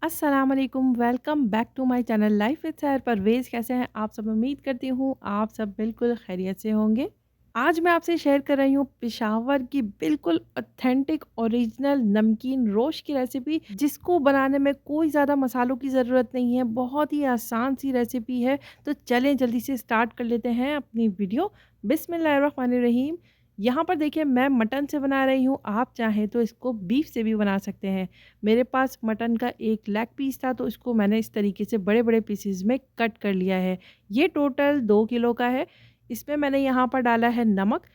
अस्सलाम वालेकुम, welcome back to my channel life with Sair Parvez. कैसे हैं आप सब? उम्मीद करती हूँ आप सब बिल्कुल खैरियत से होंगे। आज मैं आपसे शेयर कर रही हूँ पेशावर की बिल्कुल ऑथेंटिक ओरिजिनल नमकीन रोश की रेसिपी, जिसको बनाने में कोई ज़्यादा मसालों की ज़रूरत नहीं है। बहुत ही आसान सी रेसिपी है। तो चलें जल्दी से स्टार्ट कर लेते हैं अपनी वीडियो। बिस्मिल्लाहिर्रहमानिर्रहीम। यहाँ पर देखिए मैं मटन से बना रही हूँ, आप चाहें तो इसको बीफ से भी बना सकते हैं। मेरे पास मटन का एक लेग पीस था, तो इसको मैंने इस तरीके से बड़े-बड़े पीसेस में कट कर लिया है। ये टोटल 2 किलो का है। इसमें मैंने यहाँ पर डाला है नमक,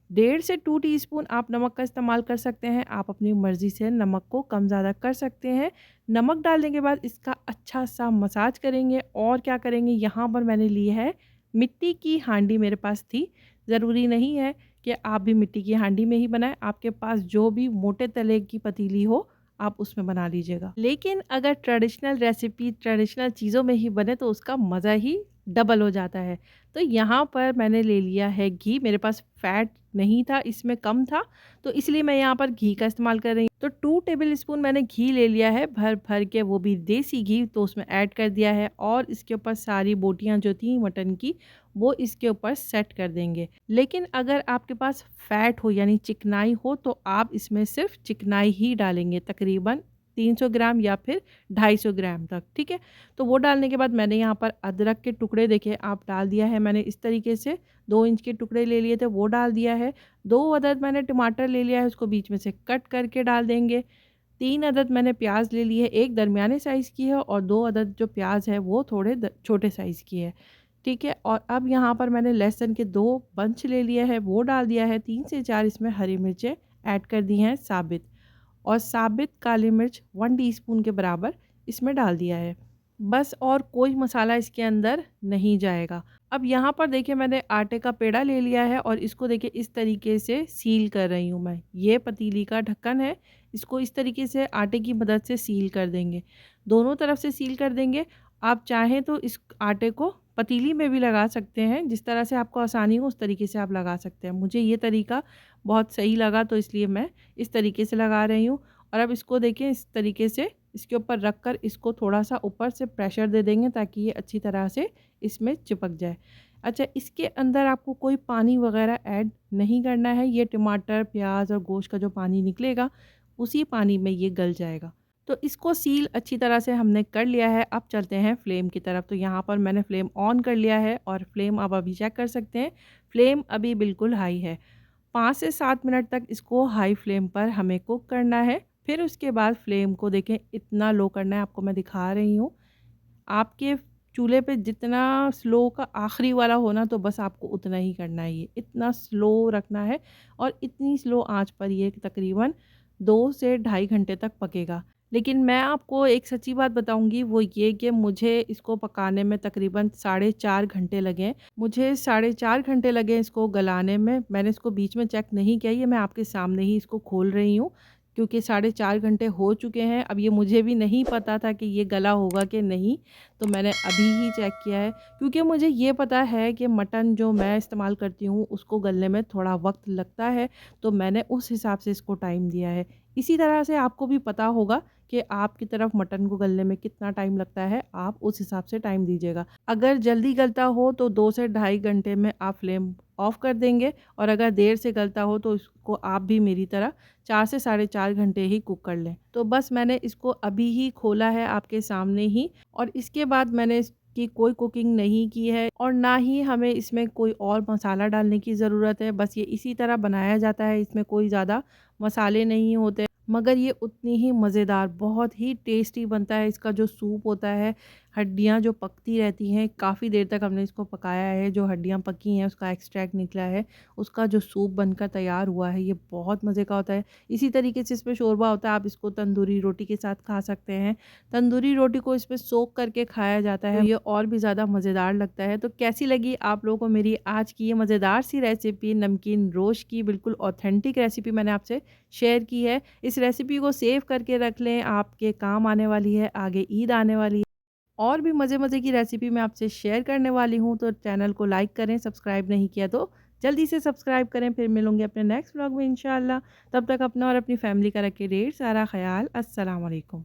1.5 से 2 टीस्पून आप नमक का इस्तेमाल कर सकते हैं। आप अपनी मर्ज़ी से नमक को कम ज़्यादा कर सकते हैं। नमक डालने के बाद इसका अच्छा-सा मसाज करेंगे और क्या करेंगे, यहाँ पर मैंने ली है मिट्टी की हांडी, मेरे पास थी। ज़रूरी नहीं है कि आप भी मिट्टी की हांडी में ही बनाएँ, आपके पास जो भी मोटे तले की पतीली हो, आप उसमें बना लीजिएगा। लेकिन अगर ट्रेडिशनल रेसिपी ट्रेडिशनल चीज़ों में ही बने तो उसका मज़ा ही डबल हो जाता है। तो यहाँ पर मैंने ले लिया है घी, मेरे पास फ़ैट नहीं था, इसमें कम था, तो इसलिए मैं यहाँ पर घी का इस्तेमाल कर रही हूँ। तो 2 टेबल स्पून मैंने घी ले लिया है भर-भर के, वो भी देसी घी, तो उसमें ऐड कर दिया है और इसके ऊपर सारी बोटियाँ जो थी मटन की, वो इसके ऊपर सेट कर देंगे। लेकिन अगर आपके पास फ़ैट हो यानी चिकनाई हो, तो आप इसमें सिर्फ़ चिकनाई ही डालेंगे, तकरीबन 300 ग्राम या फिर 250 ग्राम तक, ठीक है? तो वो डालने के बाद मैंने यहाँ पर अदरक के टुकड़े देखिए आप डाल दिया है मैंने इस तरीके से, 2 इंच के टुकड़े ले लिए थे वो डाल दिया है। 2 अदद मैंने टमाटर ले लिया है, उसको बीच में से कट करके डाल देंगे। 3 अदद मैंने प्याज़ ले ली है, एक दरमियाने साइज़ की है और 2 अदद जो प्याज़ है वो थोड़े छोटे साइज़ की है, ठीक है? और अब यहाँ पर मैंने लहसुन के 2 बंच ले लिए है, वो डाल दिया है। 3 से 4 इसमें हरी मिर्चें ऐड कर दी हैं साबित, और साबित काली मिर्च 1 टीस्पून के बराबर इसमें डाल दिया है। बस, और कोई मसाला इसके अंदर नहीं जाएगा। अब यहाँ पर देखिए मैंने आटे का पेड़ा ले लिया है और इसको देखिए इस तरीके से सील कर रही हूँ मैं। ये पतीली का ढक्कन है, इसको इस तरीके से आटे की मदद से सील कर देंगे। दोनों तरफ से सील कर देंगे। आप चाहें तो इस आटे को पतीली में भी लगा सकते हैं, जिस तरह से आपको आसानी हो उस तरीके से आप लगा सकते हैं। मुझे ये तरीका बहुत सही लगा, तो इसलिए मैं इस तरीके से लगा रही हूँ। और अब इसको देखिए इस तरीके से इसके ऊपर रख कर इसको थोड़ा-सा ऊपर से प्रेशर दे देंगे, ताकि ये अच्छी तरह से इसमें चिपक जाए। अच्छा, इसके अंदर आपको कोई पानी वग़ैरह ऐड नहीं करना है, ये टमाटर, प्याज़ और गोश्त का जो पानी निकलेगा, उसी पानी में ये गल जाएगा। तो इसको सील अच्छी तरह से हमने कर लिया है, अब चलते हैं फ्लेम की तरफ। तो यहाँ पर मैंने फ्लेम ऑन कर लिया है और फ्लेम आप अभी चेक कर सकते हैं, फ्लेम अभी बिल्कुल हाई है। 5 से 7 मिनट तक इसको हाई फ्लेम पर हमें कुक करना है। फिर उसके बाद फ्लेम को देखें इतना लो करना है, आपको मैं दिखा रही हूँ। आपके चूल्हे पे जितना स्लो का आखिरी वाला हो ना, तो बस आपको उतना ही करना है, ये इतना स्लो रखना है और इतनी स्लो आंच पर ये तकरीबन 2 से ढाई घंटे तक पकेगा। लेकिन मैं आपको एक सच्ची बात बताऊंगी, वो ये कि मुझे इसको पकाने में तकरीबन 4.5 घंटे लगे हैं। मुझे 4.5 घंटे लगे इसको गलाने में। मैंने इसको बीच में चेक नहीं किया, ये मैं आपके सामने ही इसको खोल रही हूँ, क्योंकि 4.5 घंटे हो चुके हैं। अब ये मुझे भी नहीं पता था कि ये गला होगा कि नहीं, तो मैंने अभी ही चेक किया है, क्योंकि मुझे ये पता है कि मटन जो मैं इस्तेमाल करती हूँ उसको गलने में थोड़ा वक्त लगता है, तो मैंने उस हिसाब से इसको टाइम दिया है। इसी तरह से आपको भी पता होगा कि आपकी तरफ मटन को गलने में कितना टाइम लगता है, आप उस हिसाब से टाइम दीजिएगा। अगर जल्दी गलता हो तो 2 से ढाई घंटे में आप फ्लेम ऑफ कर देंगे, और अगर देर से गलता हो तो इसको आप भी मेरी तरह 4 से साढ़े 4 घंटे ही कुक कर लें। तो बस मैंने इसको अभी ही खोला है आपके सामने ही, और इसके बाद मैंने इसकी कोई कुकिंग नहीं की है और ना ही हमें इसमें कोई और मसाला डालने की ज़रूरत है। बस ये इसी तरह बनाया जाता है, इसमें कोई ज़्यादा मसाले नहीं होते, मगर ये उतनी ही मज़ेदार, बहुत ही टेस्टी बनता है। इसका जो सूप होता है, हड्डियाँ जो पकती रहती हैं, काफ़ी देर तक हमने इसको पकाया है, जो हड्डियाँ पकी हैं उसका एक्सट्रैक्ट निकला है, उसका जो सूप बनकर तैयार हुआ है, ये बहुत मज़े का होता है। इसी तरीके से इसमें शोरबा होता है, आप इसको तंदूरी रोटी के साथ खा सकते हैं। तंदूरी रोटी को इसमें सोक करके खाया जाता है, तो ये और भी ज़्यादा मज़ेदार लगता है। तो कैसी लगी आप लोगों को मेरी आज की ये मज़ेदार सी रेसिपी, नमकीन रोश की बिल्कुल ऑथेंटिक रेसिपी मैंने आपसे शेयर की है। इस रेसिपी को सेव करके रख लें, आपके काम आने वाली है, आगे ईद आने वाली है। और भी मज़े-मज़े की रेसिपी मैं आपसे शेयर करने वाली हूँ, तो चैनल को लाइक करें, सब्सक्राइब नहीं किया तो जल्दी से सब्सक्राइब करें। फिर मिलूँगी अपने नेक्स्ट व्लॉग में इंशाअल्लाह। तब तक अपना और अपनी फैमिली का रखें ढेर सारा ख़याल। अस्सलाम वालेकुम।